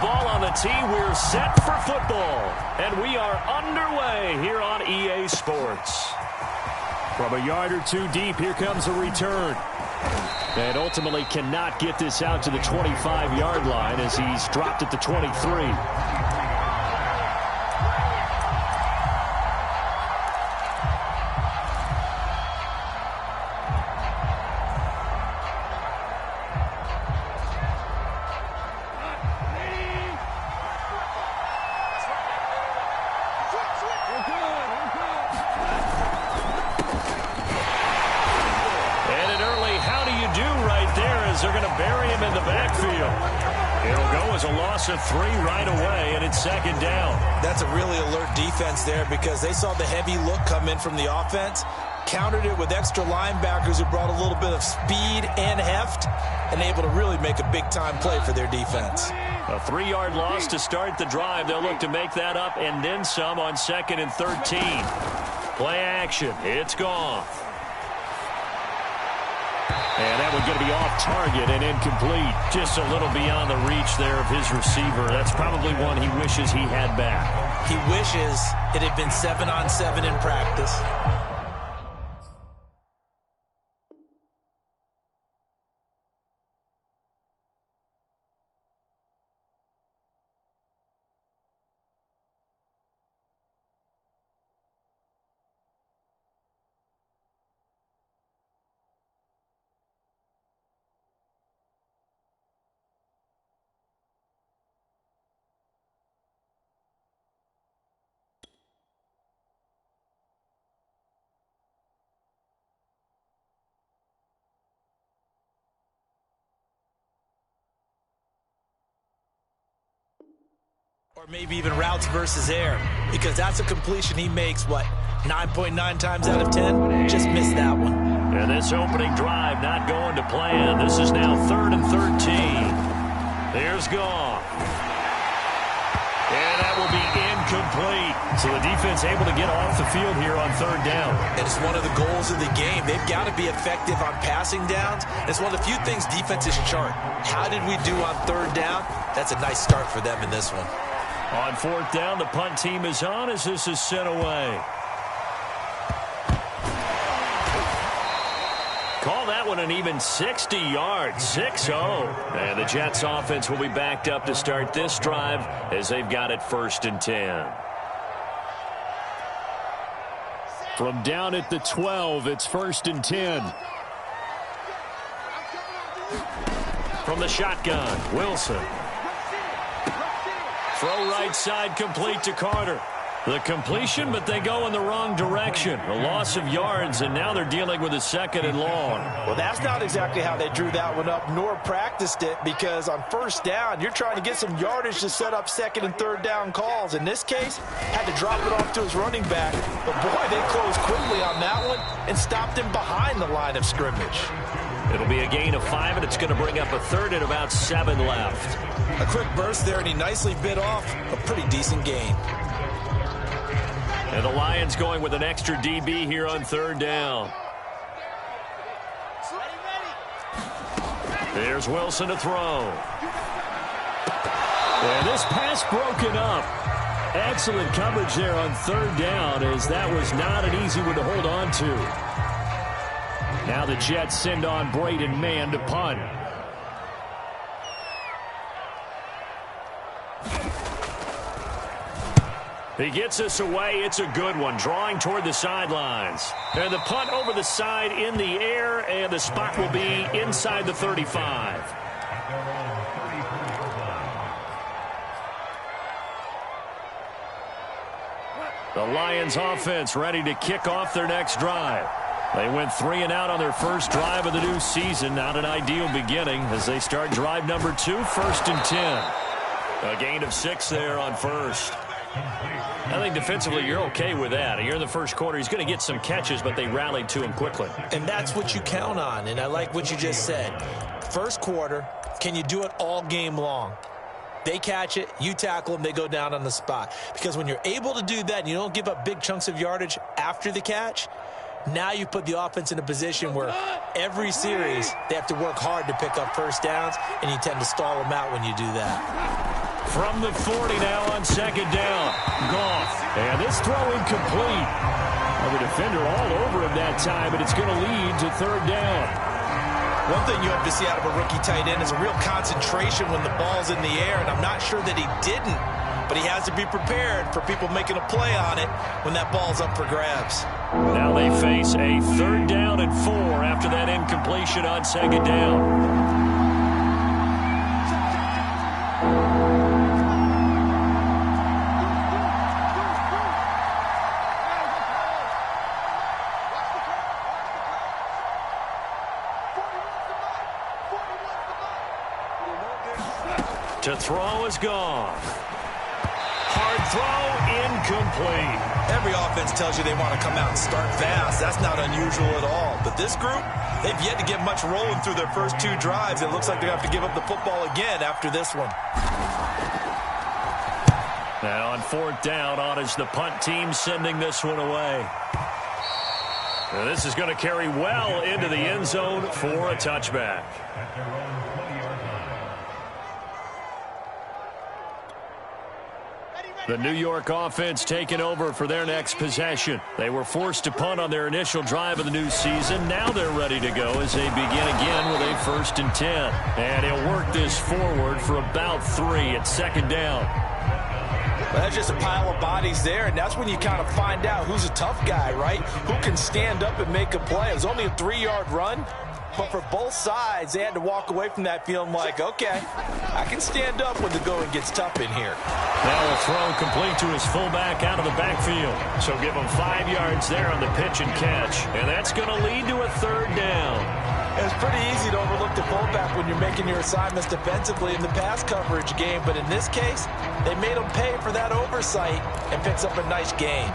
ball on the tee. We're set for football. And we are underway here on EA Sports. From a yard or two deep, here comes a return. And ultimately cannot get this out to the 25-yard line as he's dropped at the 23. They're going to bury him in the backfield. It'll go as a loss of 3 right away, and it's second down. That's a really alert defense there because they saw the heavy look come in from the offense, countered it with extra linebackers who brought a little bit of speed and heft, and able to really make a big-time play for their defense. A 3-yard loss to start the drive. They'll look to make that up and then some on 2nd and 13. Play action. It's gone. And that one going to be off target and incomplete. Just a little beyond the reach there of his receiver. That's probably one he wishes he had back. He wishes it had been 7-on-7 in practice. Or maybe even routes versus air, because that's a completion he makes, 9.9 times out of 10? Just missed that one. And this opening drive not going to plan. This is now 3rd and 13. There's Goff. And that will be incomplete. So the defense able to get off the field here on 3rd down. And it's one of the goals of the game. They've got to be effective on passing downs. It's one of the few things defenses chart. How did we do on 3rd down? That's a nice start for them in this one. On 4th down, the punt team is on as this is sent away. Call that one an even 60 yards, 6-0. And the Jets offense will be backed up to start this drive as they've got it 1st and 10. From down at the 12, it's 1st and 10. From the shotgun, Wilson. Throw right side complete to Carter. The completion, but they go in the wrong direction. A loss of yards, and now they're dealing with a 2nd and long. Well, that's not exactly how they drew that one up, nor practiced it, because on 1st down, you're trying to get some yardage to set up 2nd and 3rd down calls. In this case, had to drop it off to his running back. But, boy, they closed quickly on that one and stopped him behind the line of scrimmage. It'll be a gain of 5, and it's going to bring up a 3rd and about 7 left. A quick burst there, and he nicely bit off a pretty decent gain. And the Lions going with an extra DB here on 3rd down. There's Wilson to throw. And this pass broken up. Excellent coverage there on 3rd down, as that was not an easy one to hold on to. Now the Jets send on Braden Mann to punt. He gets us away. It's a good one, drawing toward the sidelines. And the punt over the side in the air, and the spot will be inside the 35. The Lions offense ready to kick off their next drive. They went 3 and out on their first drive of the new season. Not an ideal beginning as they start drive number 2, 1st and 10. A gain of 6 there on 1st. I think defensively you're okay with that. You're in the first quarter. He's going to get some catches, but they rallied to him quickly. And that's what you count on, and I like what you just said. First quarter, can you do it all game long? They catch it, you tackle them, they go down on the spot. Because when you're able to do that and you don't give up big chunks of yardage after the catch, now you put the offense in a position where every series they have to work hard to pick up 1st downs, and you tend to stall them out when you do that. From the 40 now on second down. Goff. And this throw incomplete. The defender all over him that time, but it's going to lead to third down. One thing you hope to see out of a rookie tight end is a real concentration when the ball's in the air, and I'm not sure that he didn't, but he has to be prepared for people making a play on it when that ball's up for grabs. Now they face a third down and 4 after that incompletion on second down. To throw is gone. Hard throw, incomplete. Every offense tells you they want to come out and start fast. That's not unusual at all. But this group, they've yet to get much rolling through their first 2 drives. It looks like they have to give up the football again after this one. Now on fourth down, on is the punt team sending this one away. Now this is going to carry well into the end zone for a touchback. The New York offense taking over for their next possession. They were forced to punt on their initial drive of the new season. Now they're ready to go as they begin again with a 1st and 10. And he'll work this forward for about 3 at second down. Well, that's just a pile of bodies there, and that's when you kind of find out who's a tough guy, right? Who can stand up and make a play. It was only a 3-yard run. But for both sides, they had to walk away from that feeling like, okay, I can stand up when the going gets tough in here. Now a throw complete to his fullback out of the backfield. So give him 5 yards there on the pitch and catch. And that's going to lead to a third down. It's pretty easy to overlook the fullback when you're making your assignments defensively in the pass coverage game. But in this case, they made him pay for that oversight and picks up a nice gain.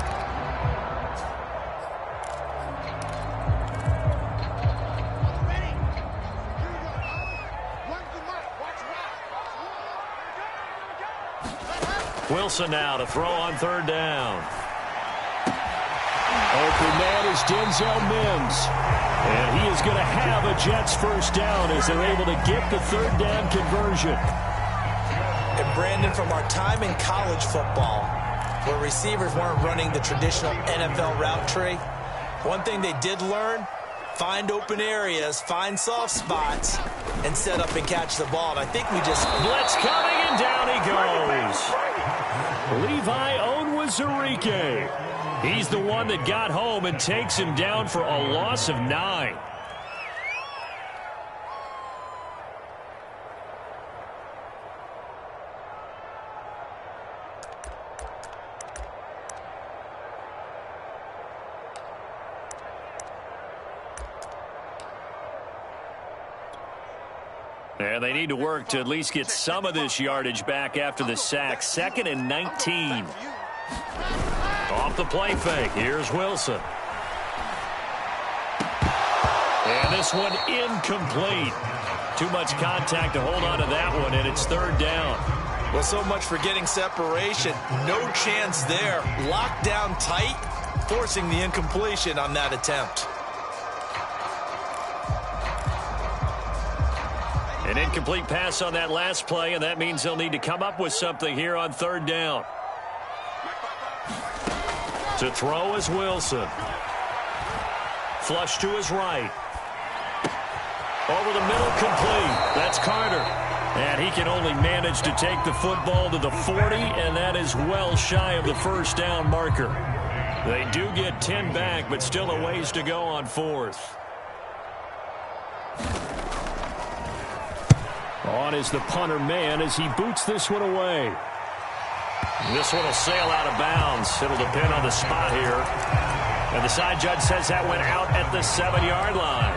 Wilson now to throw on third down. Open man is Denzel Mims. And he is going to have a Jets first down as they're able to get the third down conversion. And Brandon, from our time in college football, where receivers weren't running the traditional NFL route tree, one thing they did learn, find open areas, find soft spots, and set up and catch the ball. And I think we just... Blitz coming, and down he goes. Levi Onwuzurike. He's the one that got home and takes him down for a loss of 9. And they need to work to at least get some of this yardage back after the sack. 2nd and 19. Off the play fake. Here's Wilson. And this one incomplete. Too much contact to hold on to that one, and it's third down. Well, so much for getting separation. No chance there. Locked down tight, forcing the incompletion on that attempt. An incomplete pass on that last play, and that means they'll need to come up with something here on third down. To throw is Wilson. Flush to his right. Over the middle, complete. That's Carter. And he can only manage to take the football to the 40, and that is well shy of the first down marker. They do get 10 back, but still a ways to go on 4th. On is the punter man as he boots this one away. This one will sail out of bounds. It'll depend on the spot here. And the side judge says that went out at the 7-yard line.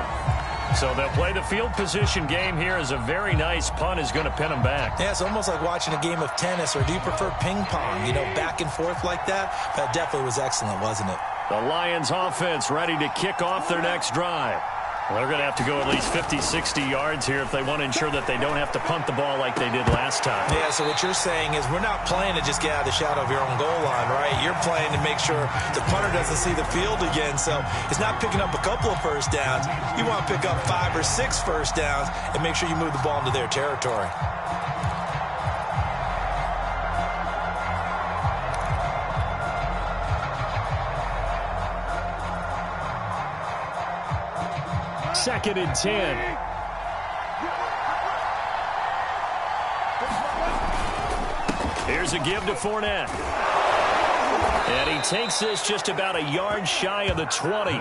So they'll play the field position game here as a very nice punt is going to pin them back. Yeah, it's almost like watching a game of tennis, or do you prefer ping pong? You know, back and forth like that? That definitely was excellent, wasn't it? The Lions offense ready to kick off their next drive. Well, they're going to have to go at least 50, 60 yards here if they want to ensure that they don't have to punt the ball like they did last time. Yeah, so what you're saying is we're not playing to just get out of the shadow of your own goal line, right? You're playing to make sure the punter doesn't see the field again. So it's not picking up a couple of first downs. You want to pick up 5 or 6 first downs and make sure you move the ball into their territory. 2nd and 10. Here's a give to Fournette. And he takes this just about a yard shy of the 20.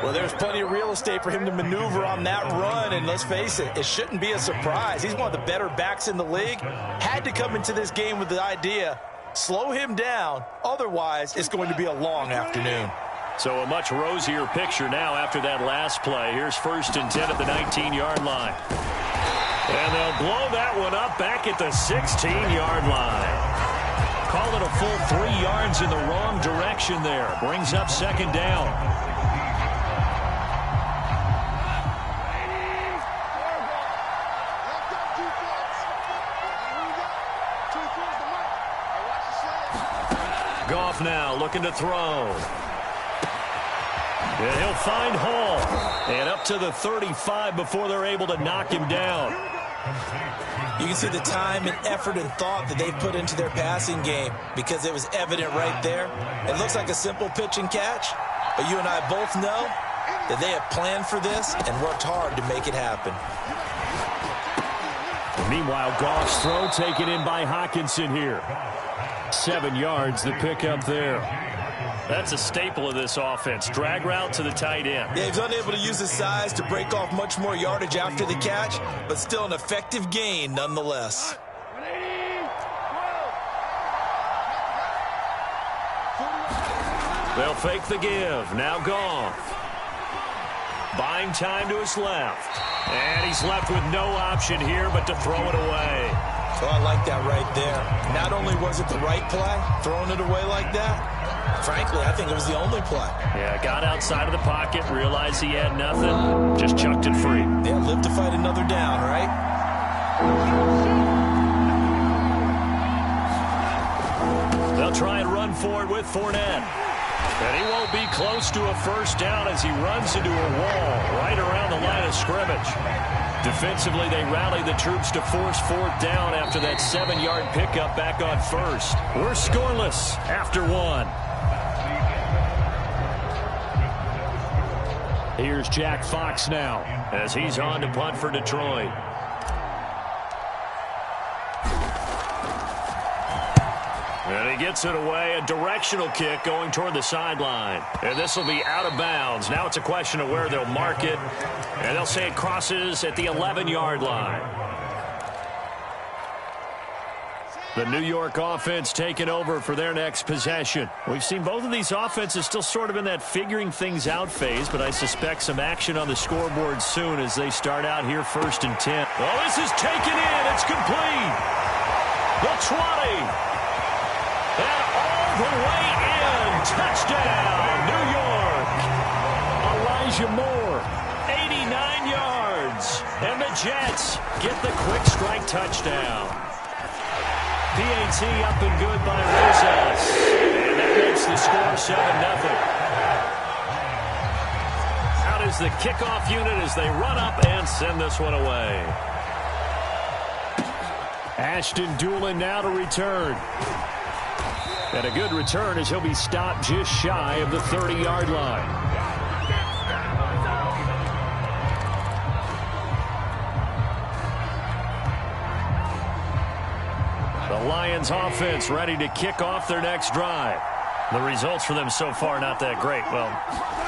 Well, there's plenty of real estate for him to maneuver on that run, and let's face it, it shouldn't be a surprise. He's one of the better backs in the league. Had to come into this game with the idea, slow him down, otherwise it's going to be a long afternoon. So a much rosier picture now after that last play. Here's 1st and 10 at the 19-yard line. And they'll blow that one up back at the 16-yard line. Call it a full 3 yards in the wrong direction there. Brings up 2nd down. Goff now looking to throw. And he'll find Hall. And up to the 35 before they're able to knock him down. You can see the time and effort and thought that they put into their passing game because it was evident right there. It looks like a simple pitch and catch, but you and I both know that they have planned for this and worked hard to make it happen. Meanwhile, Goff's throw taken in by Hockenson here. 7 yards, the pickup there. That's a staple of this offense. Drag route to the tight end. Yeah, he's unable to use his size to break off much more yardage after the catch, but still an effective gain nonetheless. They'll fake the give. Now Goff. Buying time to his left. And he's left with no option here but to throw it away. Oh, I like that right there. Not only was it the right play, throwing it away like that, frankly, I think it was the only play. Yeah, got outside of the pocket, realized he had nothing, just chucked it free. Yeah, live to fight another down, right? They'll try and run for it with Fournette. And he won't be close to a first down as he runs into a wall right around the line of scrimmage. Defensively, they rally the troops to force 4th down after that 7-yard pickup back on 1st. We're scoreless after 1. Here's Jack Fox now as he's on to punt for Detroit. And he gets it away, a directional kick going toward the sideline. And this will be out of bounds. Now it's a question of where they'll mark it. And they'll say it crosses at the 11-yard line. The New York offense taking over for their next possession. We've seen both of these offenses still sort of in that figuring things out phase, but I suspect some action on the scoreboard soon as they start out here 1st and 10. Oh, this is taken in. It's complete. The 20. And all the way in. Touchdown, New York. Elijah Moore, 89 yards. And the Jets get the quick strike touchdown. PAT up and good by Rosas. And that makes the score 7-0. Out is the kickoff unit as they run up and send this one away. Ashton Doolin now to return. And a good return as he'll be stopped just shy of the 30-yard line. The Lions offense ready to kick off their next drive. The results for them so far not that great. Well,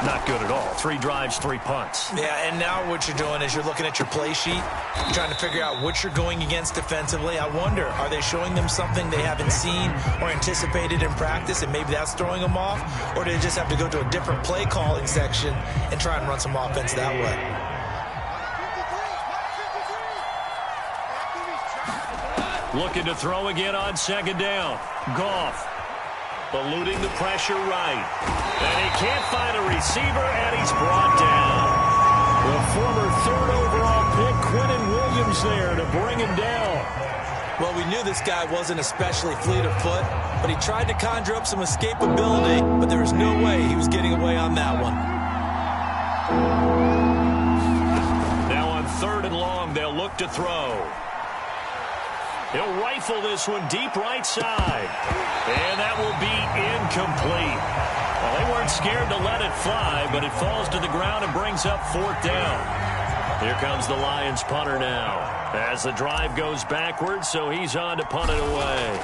not good at all. 3 drives, 3 punts. Yeah, and now what you're doing is you're looking at your play sheet. You're trying to figure out what you're going against defensively. I wonder, are they showing them something they haven't seen or anticipated in practice, and maybe that's throwing them off? Or do they just have to go to a different play calling section and try and run some offense that way? Looking to throw again on 2nd down. Goff. Eluding the pressure right. And he can't find a receiver, and he's brought down. The former 3rd overall pick, Quentin Williams, there to bring him down. Well, we knew this guy wasn't especially fleet of foot, but he tried to conjure up some escapability, but there was no way he was getting away on that one. Now on 3rd and long, they'll look to throw. He'll rifle this one deep right side. And that will be incomplete. Well, they weren't scared to let it fly, but it falls to the ground and brings up 4th down. Here comes the Lions punter now. As the drive goes backwards, so he's on to punt it away.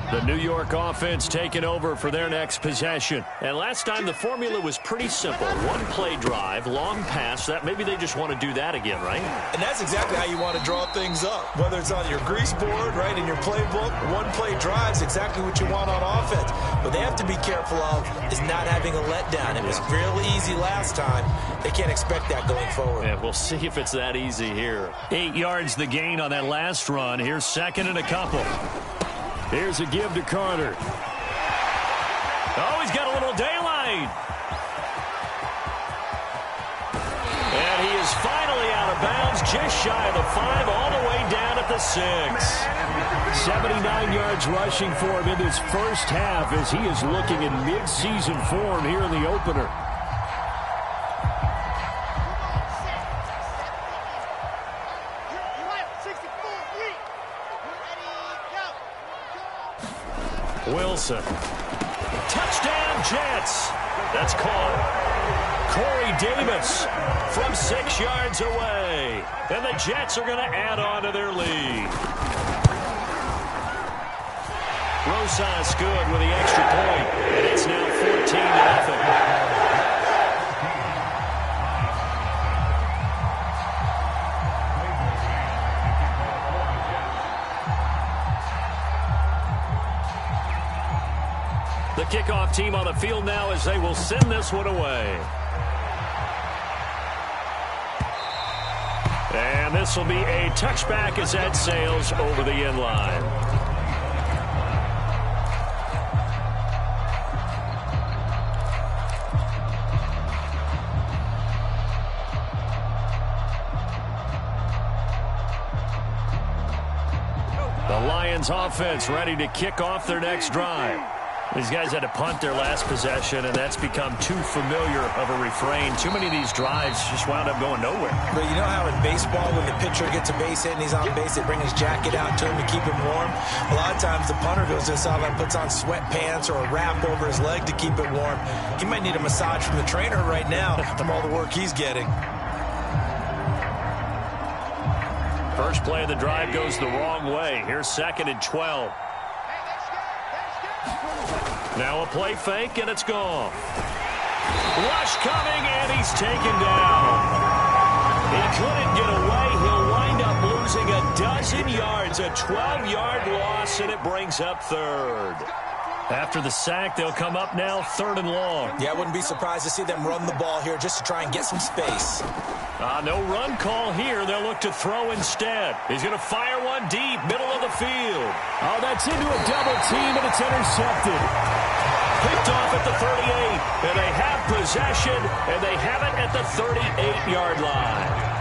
The New York offense taking over for their next possession. And last time the formula was pretty simple. One play drive, long pass. That maybe they just want to do that again, right? And that's exactly how you want to draw things up. Whether it's on your grease board, right, in your playbook, one play drive is exactly what you want on offense. What they have to be careful of is not having a letdown. It was real easy last time. They can't expect that going forward. Yeah, we'll see if it's that easy here. 8 yards the gain on that last run. Here's 2nd and a couple. Here's a give to Carter. Oh, he's got a little daylight. And he is finally out of bounds, just shy of the 5, all the way down at the 6. 79 yards rushing for him in this first half as he is looking in mid-season form here in the opener. Wilson. Touchdown, Jets. That's caught. Corey Davis from 6 yards away. And the Jets are going to add on to their lead. Rosas good with the extra point. And it's now 14-0. The kickoff team on the field now as they will send this one away. And this will be a touchback as that sails over the end line. The Lions offense ready to kick off their next drive. These guys had to punt their last possession, and that's become too familiar of a refrain. Too many of these drives just wound up going nowhere. But you know how in baseball, when the pitcher gets a base hit and he's on base, they bring his jacket out to him to keep him warm? A lot of times the punter goes to the sideline, puts on sweatpants or a wrap over his leg to keep it warm. He might need a massage from the trainer right now from all the work he's getting. First play of the drive goes the wrong way. Here's 2nd and 12. Now a play fake, and it's gone. Rush coming, and he's taken down. He couldn't get away. He'll wind up losing a dozen yards, a 12-yard loss, and it brings up 3rd. After the sack, they'll come up now 3rd and long. Yeah, I wouldn't be surprised to see them run the ball here just to try and get some space. No run call here. They'll look to throw instead. He's going to fire one deep, middle of the field. Oh, that's into a double team, and it's intercepted. Picked off at the 38, and they have possession, and they have it at the 38-yard line.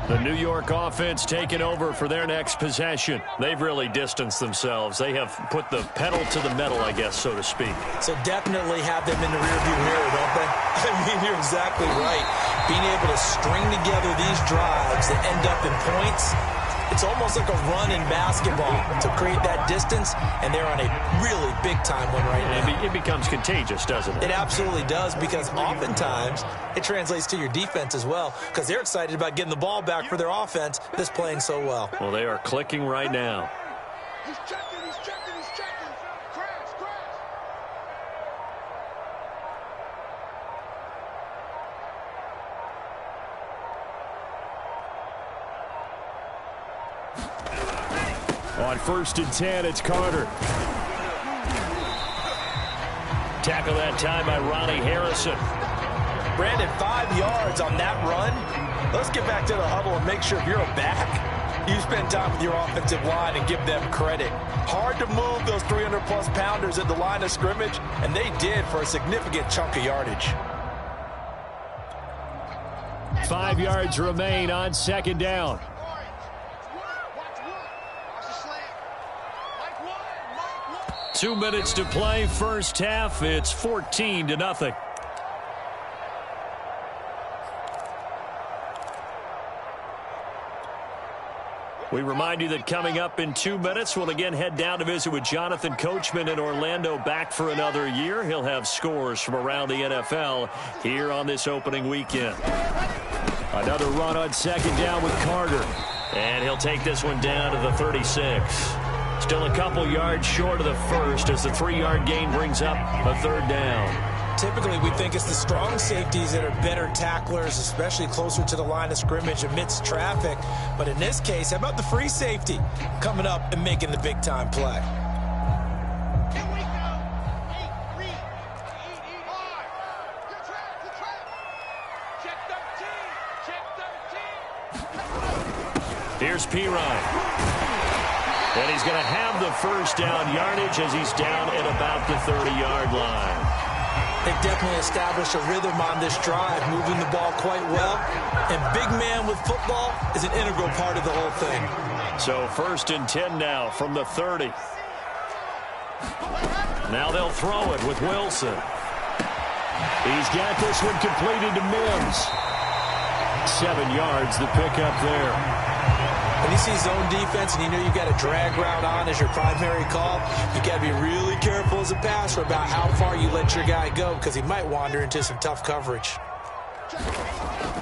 The New York offense taking over for their next possession. They've really distanced themselves. They have put the pedal to the metal, I guess, so to speak. So definitely have them in the rearview mirror, don't they? I mean, you're exactly right. Being able to string together these drives that end up in points, it's almost like a run in basketball to create that distance, and they're on a really big-time one right now. It becomes contagious, doesn't it? It absolutely does, because oftentimes it translates to your defense as well, because they're excited about getting the ball back for their offense that's playing so well. Well, they are clicking right now. He's checking, he's checking, he's checking. Crash, crash. On 1st and 10, it's Carter. Tackle that time by Ronnie Harrison. Brandon, 5 yards on that run. Let's get back to the huddle and make sure if you're a back, you spend time with your offensive line and give them credit. Hard to move those 300-plus pounders at the line of scrimmage, and they did for a significant chunk of yardage. 5 yards remain on 2nd down. 2 minutes to play, first half. It's 14-0. We remind you that coming up in 2 minutes, we'll again head down to visit with Jonathan Coachman in Orlando, back for another year. He'll have scores from around the NFL here on this opening weekend. Another run on 2nd down with Carter. And he'll take this one down to the 36. Still a couple yards short of the first as the 3-yard gain brings up a 3rd down. Typically, we think it's the strong safeties that are better tacklers, especially closer to the line of scrimmage amidst traffic. But in this case, how about the free safety coming up and making the big-time play? Here we go. 8, 3, 8, 5. Good trap, good trap. Check 13. Check 13. Here's Pirine. And he's going to have the first down yardage as he's down at about the 30-yard line. They've definitely established a rhythm on this drive, moving the ball quite well. And big man with football is an integral part of the whole thing. So 1st and 10 now from the 30. Now they'll throw it with Wilson. He's got this one completed to Mims. 7 yards, the pickup there. When you see zone defense and you know you've got a drag route on as your primary call, you got to be really careful as a passer about how far you let your guy go because he might wander into some tough coverage.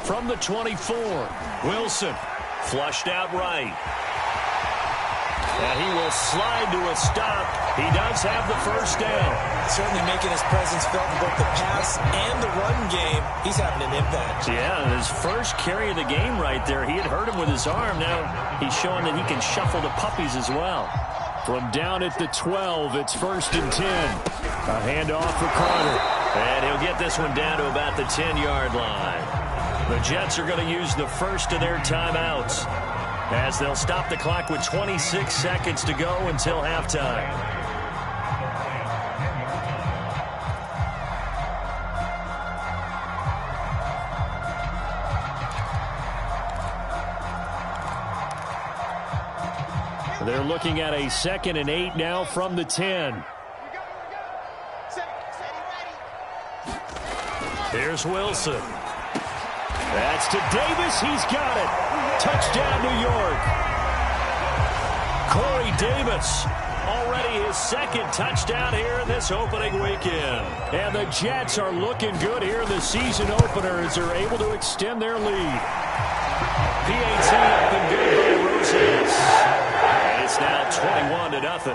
From the 24, Wilson flushed out right. And he will slide to a stop. He does have the first down. Certainly making his presence felt in both the pass and the run game. He's having an impact. Yeah, his first carry of the game right there. He had hurt him with his arm. Now he's showing that he can shuffle the puppies as well. From down at the 12, it's 1st and 10. A handoff for Carter. And he'll get this one down to about the 10-yard line. The Jets are going to use the first of their timeouts as they'll stop the clock with 26 seconds to go until halftime. They're looking at a 2nd and 8 now from the 10. Here's Wilson. That's to Davis. He's got it. Touchdown, New York. Corey Davis, already his 2nd touchdown here in this opening weekend. And the Jets are looking good here in the season opener as they're able to extend their lead. PAT up and good by Rosas. And it's now 21-0.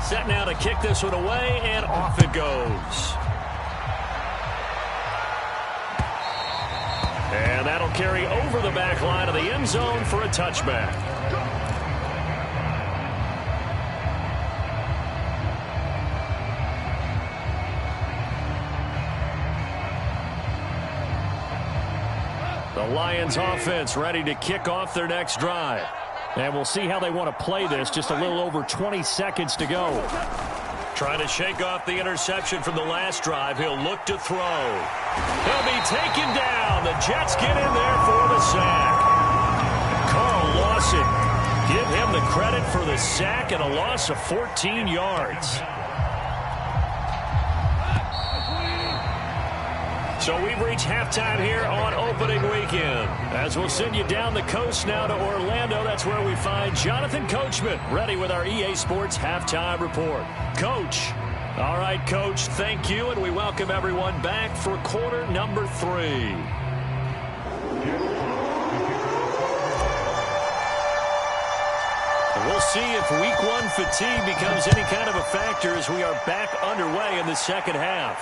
Set now to kick this one away, and off it goes. And that'll carry over the back line of the end zone for a touchback. The Lions offense ready to kick off their next drive. And we'll see how they want to play this. Just a little over 20 seconds to go. Trying to shake off the interception from the last drive. He'll look to throw. He'll be taken down. The Jets get in there for the sack. Carl Lawson, give him the credit for the sack and a loss of 14 yards. So we've reached halftime here on opening weekend. As we'll send you down the coast now to Orlando, that's where we find Jonathan Coachman ready with our EA Sports Halftime Report. Coach. All right, Coach, thank you, and we welcome everyone back for quarter number 3. We'll see if week 1 fatigue becomes any kind of a factor as we are back underway in the second half.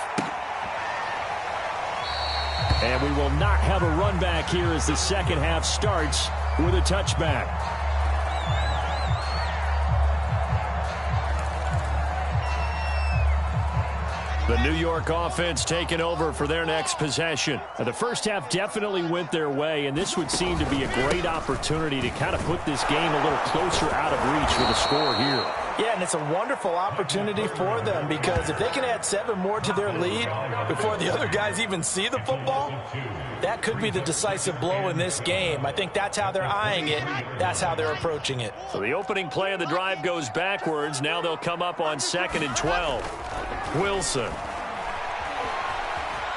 And we will not have a run back here as the second half starts with a touchback. The New York offense taking over for their next possession. The first half definitely went their way, and this would seem to be a great opportunity to kind of put this game a little closer out of reach with a score here. Yeah, and it's a wonderful opportunity for them because if they can add 7 more to their lead before the other guys even see the football, that could be the decisive blow in this game. I think that's how they're eyeing it. That's how they're approaching it. So the opening play of the drive goes backwards. Now they'll come up on 2nd and 12. Wilson.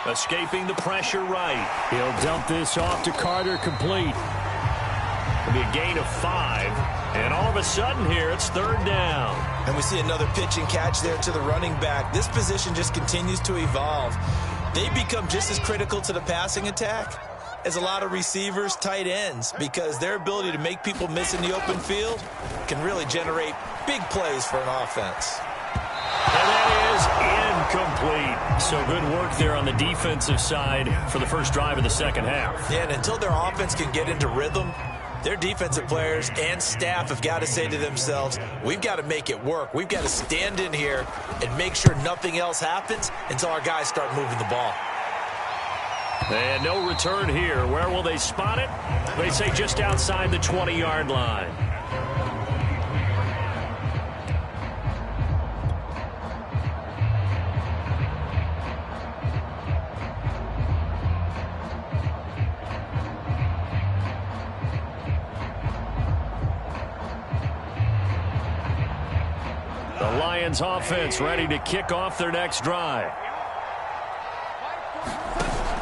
Escaping the pressure right. He'll dump this off to Carter, complete. It'll be a gain of 5. And all of a sudden here, it's 3rd down. And we see another pitch and catch there to the running back. This position just continues to evolve. They become just as critical to the passing attack as a lot of receivers, tight ends, because their ability to make people miss in the open field can really generate big plays for an offense. And that is incomplete. So good work there on the defensive side for the first drive of the second half. Yeah, and until their offense can get into rhythm, their defensive players and staff have got to say to themselves, we've got to make it work. We've got to stand in here and make sure nothing else happens until our guys start moving the ball. And no return here. Where will they spot it? They say just outside the 20-yard line. The Lions offense ready to kick off their next drive.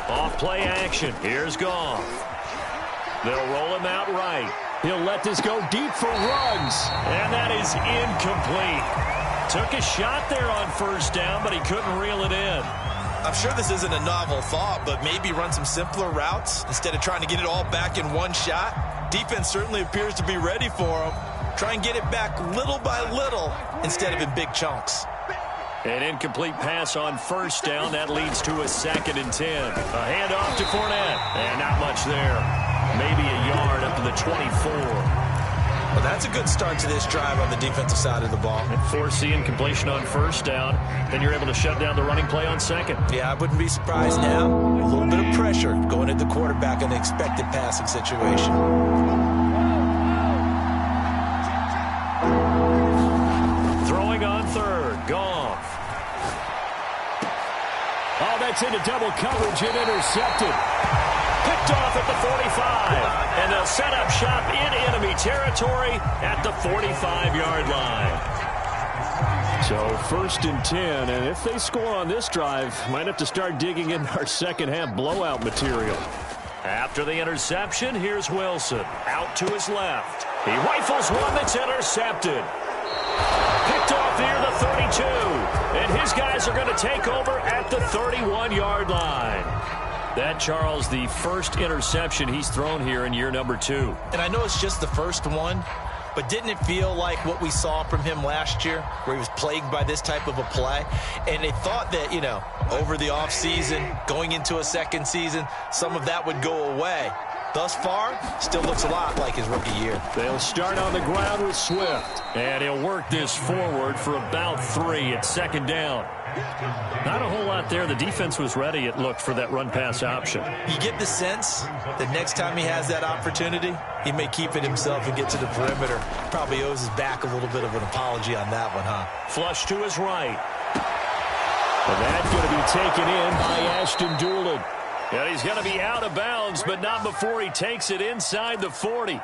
Off play action. Here's Goff. They'll roll him out right. He'll let this go deep for Ruggs. And that is incomplete. Took a shot there on 1st down, but he couldn't reel it in. I'm sure this isn't a novel thought, but maybe run some simpler routes instead of trying to get it all back in one shot. Defense certainly appears to be ready for him. Try and get it back little by little instead of in big chunks. An incomplete pass on 1st down. That leads to a 2nd and 10. A handoff to Fournette. And not much there. Maybe a yard up to the 24. Well, that's a good start to this drive on the defensive side of the ball. And force the incompletion on 1st down. Then you're able to shut down the running play on 2nd. Yeah, I wouldn't be surprised now. A little bit of pressure going at the quarterback in the expected passing situation. Throwing on 3rd. Goff. Oh, that's into double coverage and intercepted. Picked off at the 45. And they'll set up shop in enemy territory at the 45-yard line. So 1st and 10. And if they score on this drive, might have to start digging in our second half blowout material. After the interception, here's Wilson. Out to his left. He rifles one that's intercepted. Picked off near the 32. And his guys are going to take over at the 31-yard line. That, Charles, the first interception he's thrown here in year number 2. And I know it's just the first one, but didn't it feel like what we saw from him last year, where he was plagued by this type of a play? And they thought that, you know, over the offseason, going into a second season, some of that would go away. Thus far, still looks a lot like his rookie year. They'll start on the ground with Swift. And he'll work this forward for about 3 at 2nd down. Not a whole lot there. The defense was ready, it looked, for that run-pass option. You get the sense that next time he has that opportunity, he may keep it himself and get to the perimeter. Probably owes his back a little bit of an apology on that one, huh? Flush to his right. And that's going to be taken in by Ashton Doolin. And he's going to be out of bounds, but not before he takes it inside the 40.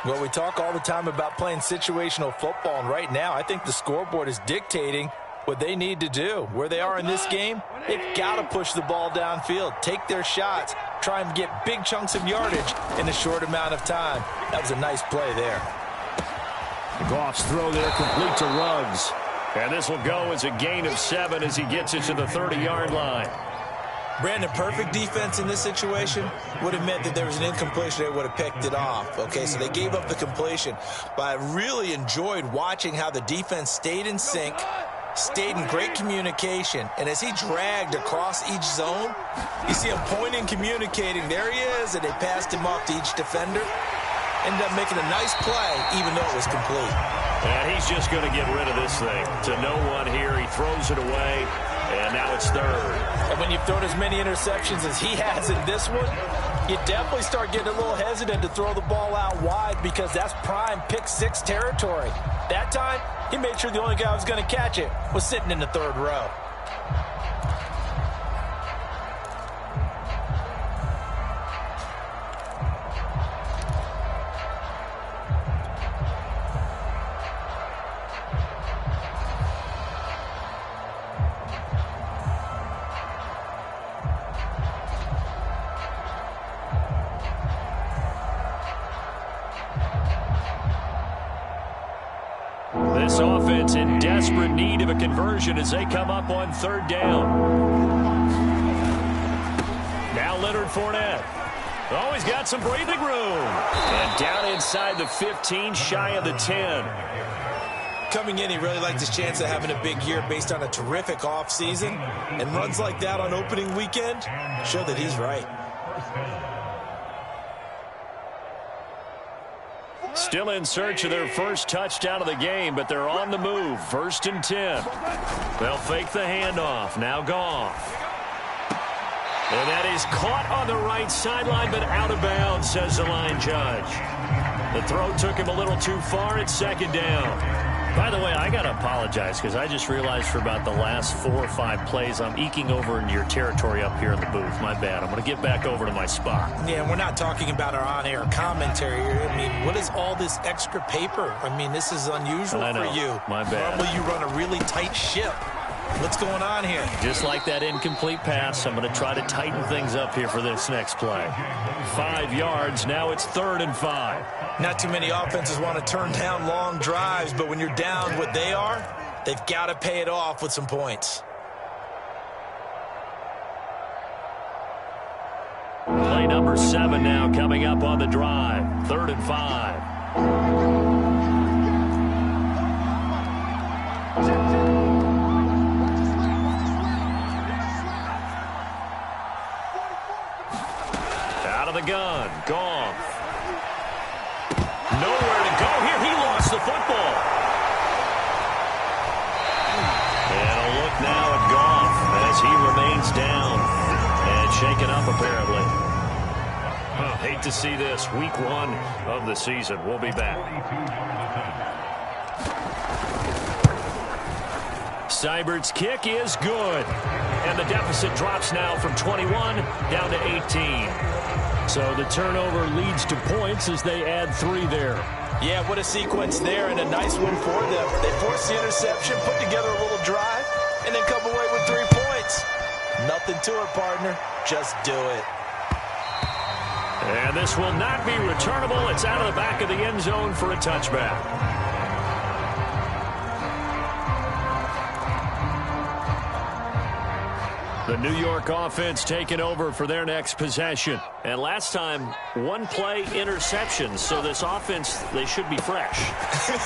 Well, we talk all the time about playing situational football, and right now I think the scoreboard is dictating what they need to do. Where they are in this game, they've got to push the ball downfield, take their shots, try and get big chunks of yardage in a short amount of time. That was a nice play there. Goff's throw there complete to Ruggs. And this will go as a gain of 7 as he gets it to the 30-yard line. Brandon, perfect defense in this situation would have meant that there was an incompletion. They would have picked it off. Okay, so they gave up the completion. But I really enjoyed watching how the defense stayed in sync, stayed in great communication. And as he dragged across each zone, you see him pointing, communicating. There he is, and they passed him off to each defender. Ended up making a nice play, even though it was complete. And he's just going to get rid of this thing. To no one here, he throws it away, and now it's third. And when you've thrown as many interceptions as he has in this one, you definitely start getting a little hesitant to throw the ball out wide because that's prime pick-6 territory. That time, he made sure the only guy who was going to catch it was sitting in the third row. This offense in desperate need of a conversion as they come up on third down. Now Leonard Fournette. Oh, he's got some breathing room. And down inside the 15, shy of the 10. Coming in, he really liked his chance of having a big year based on a terrific offseason. And runs like that on opening weekend show that he's right. Still in search of their first touchdown of the game, but they're on the move. 1st and 10. They'll fake the handoff. Now Goff. And that is caught on the right sideline, but out of bounds, says the line judge. The throw took him a little too far at 2nd down. By the way, I got to apologize because I just realized for about the last 4 or 5 plays, I'm eking over into your territory up here in the booth. My bad. I'm going to get back over to my spot. Yeah, we're not talking about our on-air commentary here. I mean, what is all this extra paper? I mean, this is unusual for you. My bad. Normally you run a really tight ship. What's going on here? Just like that incomplete pass, I'm going to try to tighten things up here for this next play. 5 yards. Now it's 3rd and 5. Not too many offenses want to turn down long drives, but when you're down what they are, they've got to pay it off with some points. Play number 7 now coming up on the drive. 3rd and 5. The gun. Goff. Nowhere to go here. He lost the football. And a look now at Goff as he remains down and shaken up apparently. Hate to see this. Week 1 of the season. We'll be back. Seibert's kick is good. And the deficit drops now from 21 down to 18. So the turnover leads to points as they add 3 there. Yeah, what a sequence there, and a nice one for them. They forced the interception, put together a little drive, and then come away with 3 points. Nothing to it, partner. Just do it. And this will not be returnable. It's out of the back of the end zone for a touchback. The New York offense taking over for their next possession. And last time, 1-play interception. So this offense, they should be fresh.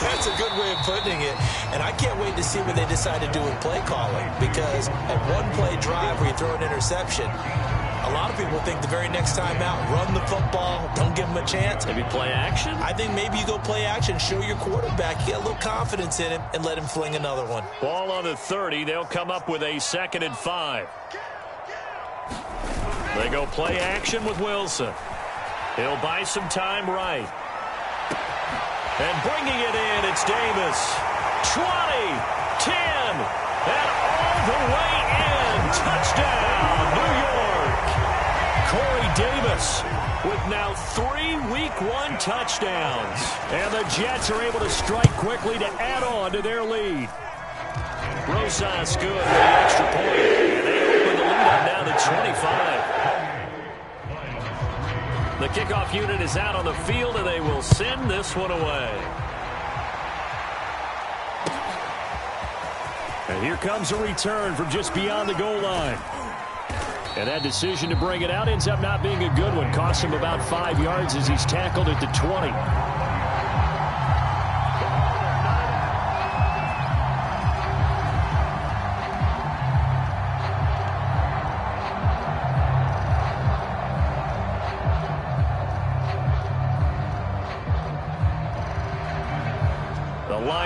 That's a good way of putting it. And I can't wait to see what they decide to do with play calling. Because a 1-play drive where you throw an interception, a lot of people think the very next time out, run the football, don't give them a chance. Maybe play action? I think maybe you go play action, show your quarterback, you get a little confidence in him, and let him fling another one. Ball on the 30. They'll come up with a 2nd and 5. They go play action with Wilson. He'll buy some time right. And bringing it in, it's Davis. 20, 10, and all the way in. Touchdown, New York. Corey Davis with now 3 Week 1 touchdowns. And the Jets are able to strike quickly to add on to their lead. Rosas good with the extra point. And they open the lead up now to 25. The kickoff unit is out on the field, and they will send this one away. And here comes a return from just beyond the goal line. And that decision to bring it out ends up not being a good one. Costs him about 5 yards as he's tackled at the 20.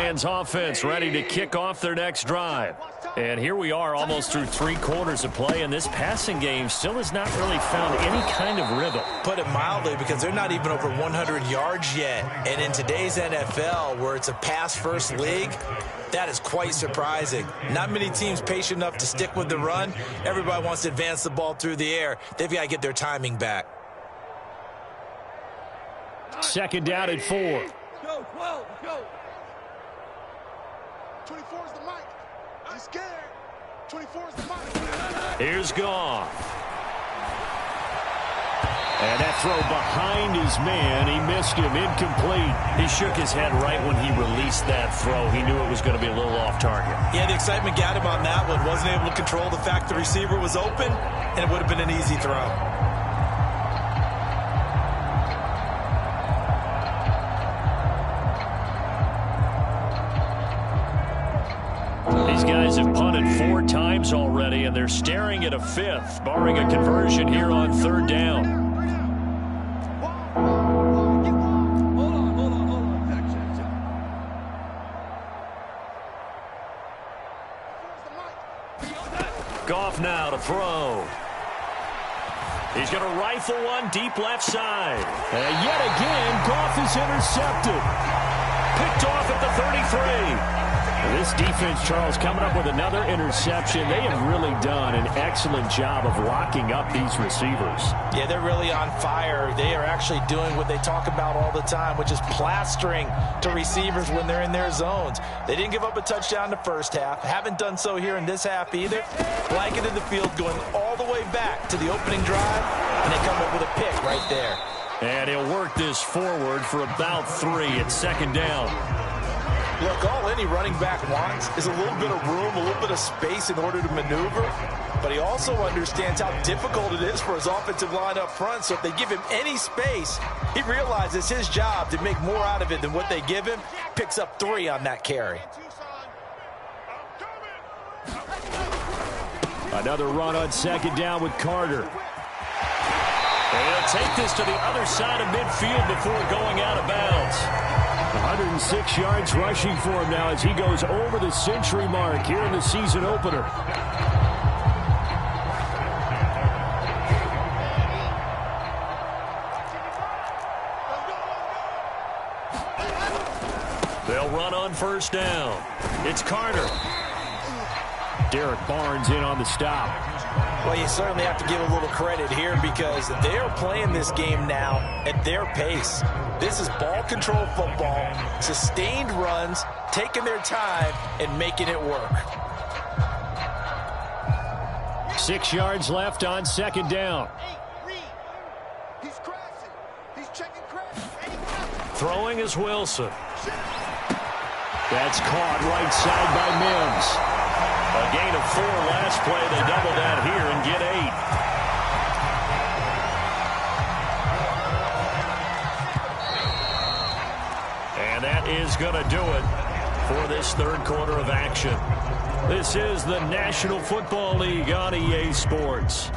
Lions offense ready to kick off their next drive. And here we are almost through 3 quarters of play, and this passing game still has not really found any kind of rhythm. Put it mildly, because they're not even over 100 yards yet. And in today's NFL, where it's a pass-first league, that is quite surprising. Not many teams patient enough to stick with the run. Everybody wants to advance the ball through the air. They've got to get their timing back. Second down at 4. Go, 12, go. 24 is the mic. He's scared. 24 is the mic. Here's Goff. And that throw behind his man. He missed him. Incomplete. He shook his head right when he released that throw. He knew it was going to be a little off target. Yeah, the excitement got him on that one. Wasn't able to control the fact the receiver was open, and it would have been an easy throw. These guys have punted 4 times already, and they're staring at a 5th, barring a conversion here on 3rd down. Goff now to throw. He's going to rifle one deep left side. And yet again, Goff is intercepted. Picked off at the 33. This defense, Charles, coming up with another interception. They have really done an excellent job of locking up these receivers. Yeah, they're really on fire. They are actually doing what they talk about all the time, which is plastering to receivers when they're in their zones. They didn't give up a touchdown in the first half. Haven't done so here in this half either. Blanketed the field, going all the way back to the opening drive, and they come up with a pick right there. And he'll work this forward for about 3 at 2nd down. Look, all any running back wants is a little bit of room, a little bit of space in order to maneuver. But he also understands how difficult it is for his offensive line up front. So if they give him any space, he realizes his job to make more out of it than what they give him. Picks up 3 on that carry. Another run on 2nd down with Carter. And he'll take this to the other side of midfield before going out of bounds. 106 yards rushing for him now as he goes over the century mark here in the season opener. They'll run on 1st down. It's Carter. Derek Barnes in on the stop. Well, you certainly have to give a little credit here because they're playing this game now at their pace. This is ball control football, sustained runs, taking their time, and making it work. 6 yards left on 2nd down. He's crashing. He's checking crash. Throwing is Wilson. That's caught right side by Mims. A gain of 4 last play. They double that here and get 8. And that is going to do it for this 3rd quarter of action. This is the National Football League on EA Sports.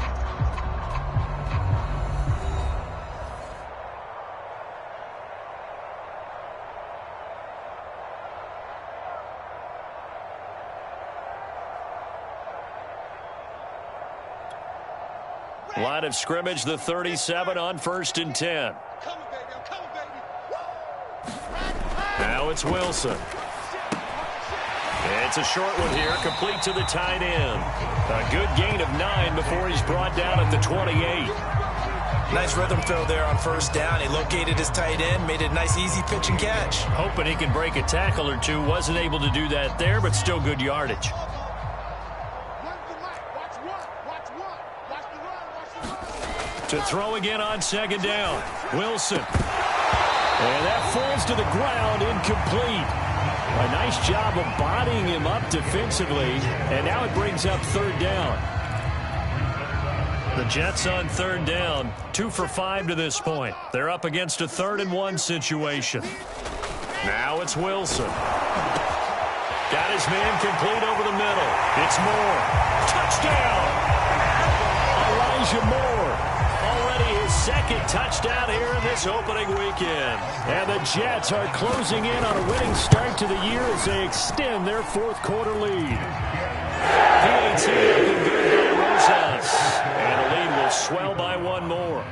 Line of scrimmage, the 37 on 1st and 10. Now it's Wilson. It's a short one here, complete to the tight end. A good gain of 9 before he's brought down at the 28. Nice rhythm throw there on 1st down. He located his tight end, made it a nice easy pitch and catch. Hoping he can break a tackle or two. Wasn't able to do that there, but still good yardage. To throw again on 2nd down. Wilson. And that falls to the ground, incomplete. A nice job of bodying him up defensively. And now it brings up 3rd down. The Jets on 3rd down. 2 for 5 to this point. They're up against a 3rd and 1 situation. Now it's Wilson. Got his man complete over the middle. It's Moore. Touchdown! Elijah Moore Already his second touchdown here in this opening weekend. And the Jets are closing in on a winning start to the year as they extend their fourth quarter lead. PAT looking good by Rosas. And the lead will swell by one more.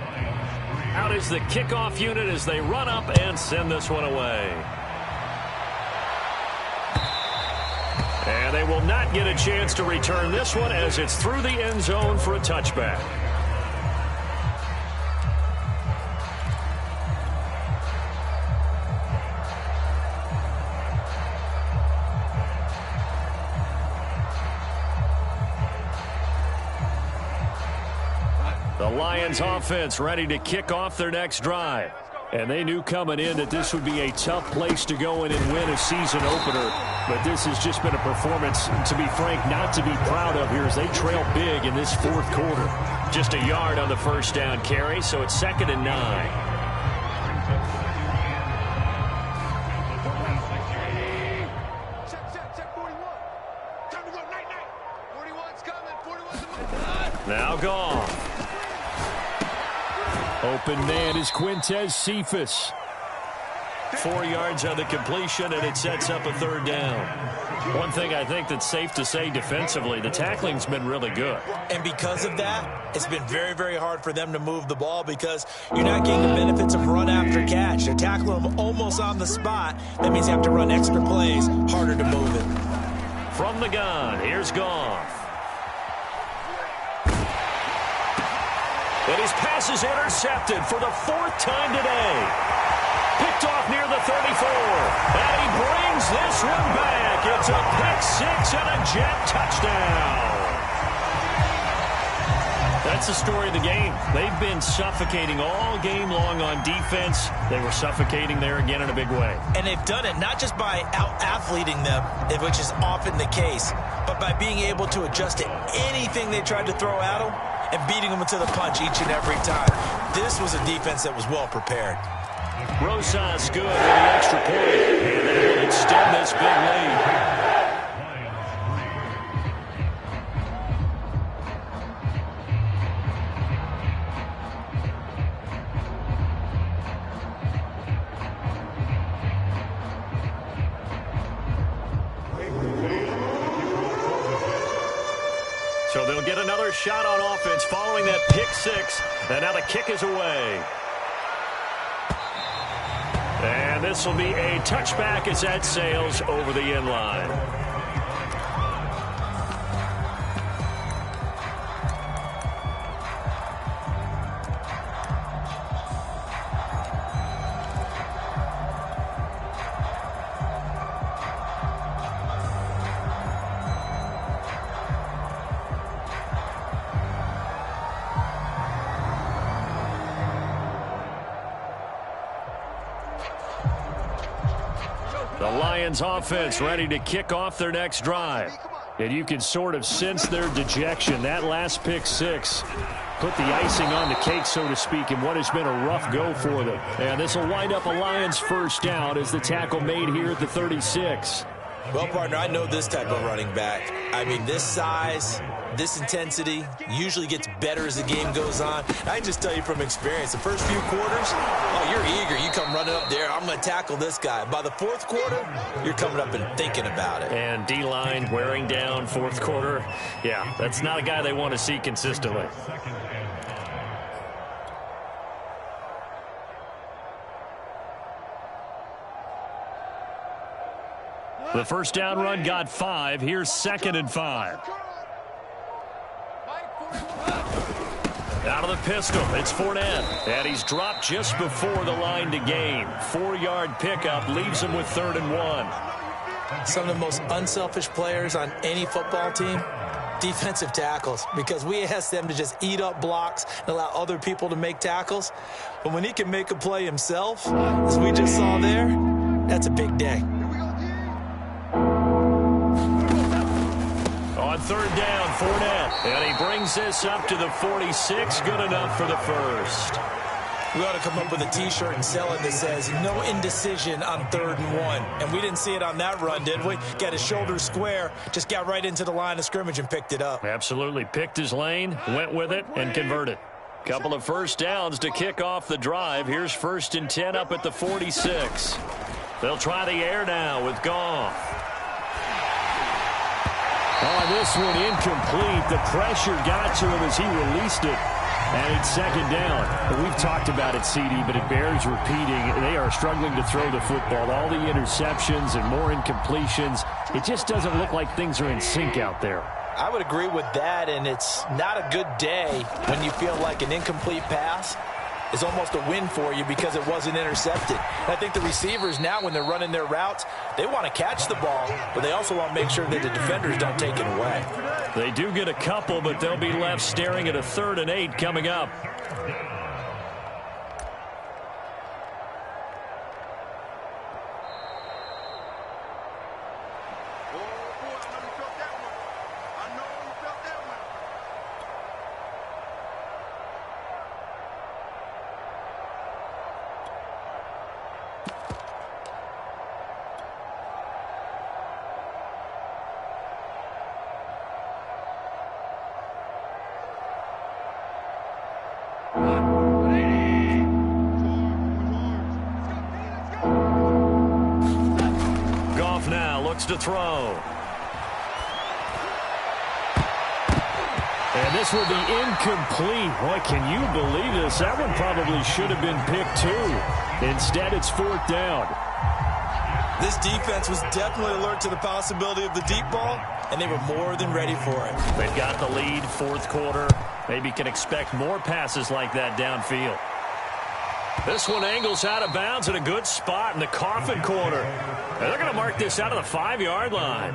Out is the kickoff unit as they run up and send this one away. And they will not get a chance to return this one as it's through the end zone for a touchback. The Lions offense ready to kick off their next drive. And they knew coming in that this would be a tough place to go in and win a season opener. But this has just been a performance, to be frank, not to be proud of here as they trail big in this fourth quarter. Just a yard on the first down carry, so it's 2nd and 9. Now gone. Open man is Quintez Cephas. 4 yards on the completion, and it sets up a 3rd down. One thing I think that's safe to say defensively, the tackling's been really good. And because of that, it's been very, very hard for them to move the ball because you're not getting the benefits of run after catch. They're tackling them almost on the spot. That means you have to run extra plays, harder to move it. From the gun, here's Goff. And his pass is intercepted for the 4th time today. Picked off near the 34. And he brings this one back. It's a pick 6 and a Jet touchdown. That's the story of the game. They've been suffocating all game long on defense. They were suffocating there again in a big way. And they've done it not just by out-athleting them, which is often the case, but by being able to adjust to anything they tried to throw at them and beating them to the punch each and every time. This was a defense that was well prepared. Rosas good with the extra point. And that will extend this big lead. So they'll get another shot on offense following that pick 6. And now the kick is away. And this will be a touchback as that sails over the end line. The Lions offense ready to kick off their next drive. And you can sort of sense their dejection. That last pick 6 put the icing on the cake, so to speak, in what has been a rough go for them. And this will wind up a Lions first down as the tackle made here at the 36. Well, partner, I know this type of running back. I mean, this size, this intensity usually gets better as the game goes on. I can just tell you from experience, the first few quarters, oh, you're eager. You come running up there, I'm going to tackle this guy. By the 4th quarter, you're coming up and thinking about it. And D-line wearing down 4th quarter. Yeah, that's not a guy they want to see consistently. The first down run got 5. Here's 2nd and 5. Out of the pistol, it's Fournette. And he's dropped just before the line to gain. 4-yard pickup leaves him with 3rd and 1. Some of the most unselfish players on any football team, defensive tackles, because we ask them to just eat up blocks and allow other people to make tackles. But when he can make a play himself, as we just saw there, that's a big day. On 3rd down, Fournette. And he brings this up to the 46. Good enough for the first. We ought to come up with a T-shirt and sell it that says, no indecision on 3rd and 1. And we didn't see it on that run, did we? Got his shoulders square, just got right into the line of scrimmage and picked it up. Absolutely. Picked his lane, went with it, and converted. Couple of first downs to kick off the drive. Here's 1st and 10 up at the 46. They'll try the air now with Goff. Oh, this one incomplete. The pressure got to him as he released it. And it's 2nd down. And we've talked about it, CD, but it bears repeating. They are struggling to throw the football. All the interceptions and more incompletions. It just doesn't look like things are in sync out there. I would agree with that, and it's not a good day when you feel like an incomplete pass is almost a win for you because it wasn't intercepted. And I think the receivers now, when they're running their routes, they want to catch the ball, but they also want to make sure that the defenders don't take it away. They do get a couple, but they'll be left staring at a 3rd and 8 coming up. To throw. And this will be incomplete. Boy, can you believe this? That one probably should have been picked too. Instead, it's 4th down. This defense was definitely alert to the possibility of the deep ball, and they were more than ready for it. They've got the lead, 4th quarter. Maybe can expect more passes like that downfield. This one angles out of bounds in a good spot in the coffin corner. And they're going to mark this out of the 5-yard line.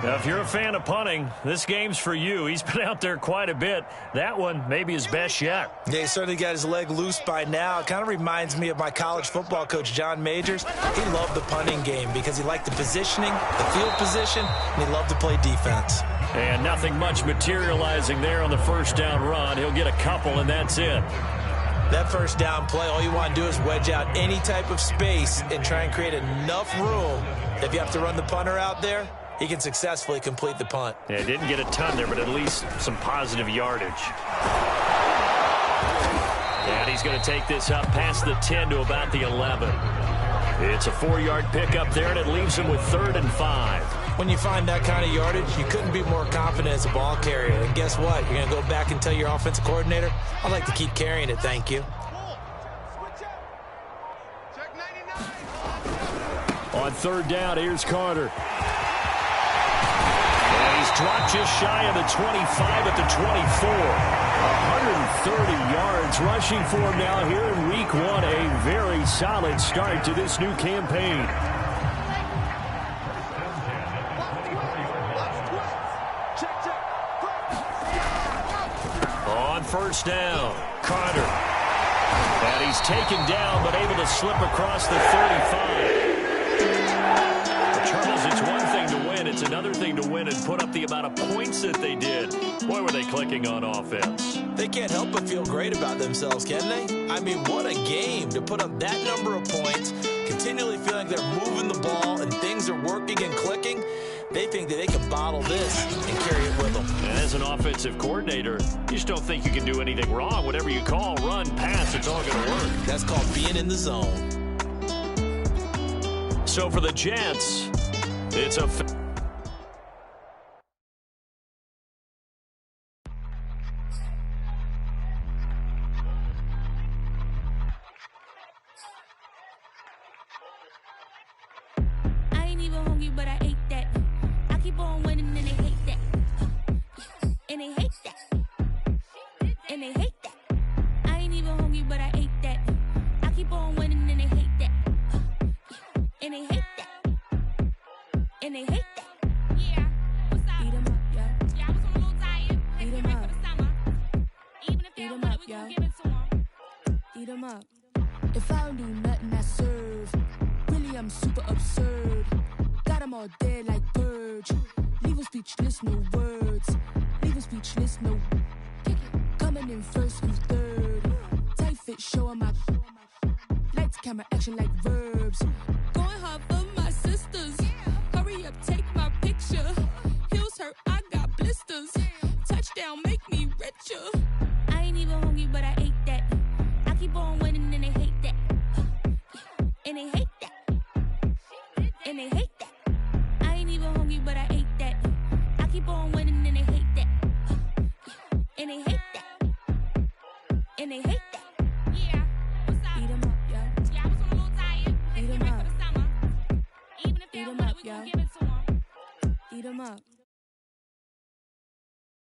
Now, if you're a fan of punting, this game's for you. He's been out there quite a bit. That one maybe his best yet. Yeah, he certainly got his leg loose by now. It kind of reminds me of my college football coach, John Majors. He loved the punting game because he liked the positioning, the field position, and he loved to play defense. And nothing much materializing there on the 1st down run. He'll get a couple, and that's it. That 1st down play, all you want to do is wedge out any type of space and try and create enough room. If you have to run the punter out there, he can successfully complete the punt. Yeah, didn't get a ton there, but at least some positive yardage. And he's going to take this up past the 10 to about the 11. It's a 4-yard pickup there, and it leaves him with 3rd and 5. When you find that kind of yardage, you couldn't be more confident as a ball carrier. And guess what? You're going to go back and tell your offensive coordinator, I'd like to keep carrying it, thank you. On 3rd down, here's Carter. And he's dropped just shy of the 25 at the 24. 130 yards rushing for him now here in week 1. A very solid start to this new campaign. On 1st down, Carter. And he's taken down but able to slip across the 35. Charles, it's one thing to win. It's another thing to win and put up the amount of points that they did. Boy, were they clicking on offense. They can't help but feel great about themselves, can they? I mean, what a game to put up that number of points, continually feeling they're moving the ball and things are working and clicking. They think that they can bottle this and carry it with them. And as an offensive coordinator, you just don't think you can do anything wrong. Whatever you call, run, pass, it's all going to work. That's called being in the zone. So for the Jets, it's a... I ain't even hungry, but I ate that. I keep on winning and they hate that. And they hate that. And they hate that. I ain't even hungry, but I ate that. I keep on winning and they hate that. And they hate that. And they hate that. Yeah, what's up? Eat 'em up, yo. Yeah, I was on a little diet. Had to Eat 'em get ready up. for the summer. Even if they Eat don't 'em want up, it, we gon' yo. give it to them. Eat 'em up. If I don't do nothing, I serve. Really, I'm super absurd. Got 'em all dead like birds. Leave 'em speechless, no words. Leave 'em speechless, no. Coming in first, who's third? Tight fit, showing my. Lights, camera, action like verbs. Going hard for my sisters. Hurry up, take my picture. Heels hurt, I got blisters. Touchdown, make me richer. I ain't even hungry, but I ate that. I keep on winning and they hate that. And they hate that. And they hate that. I ain't even hungry, but I ate that. I keep on winning and they hate that. And they hate that. And they hate that. Yeah, what's up? Eat 'em up, yo. Yeah, I was on a little diet. Let's Eat get 'em ready up. for the summer. Even if they Eat don't 'em want up, it, we yo. gonna give it to them. Eat 'em up.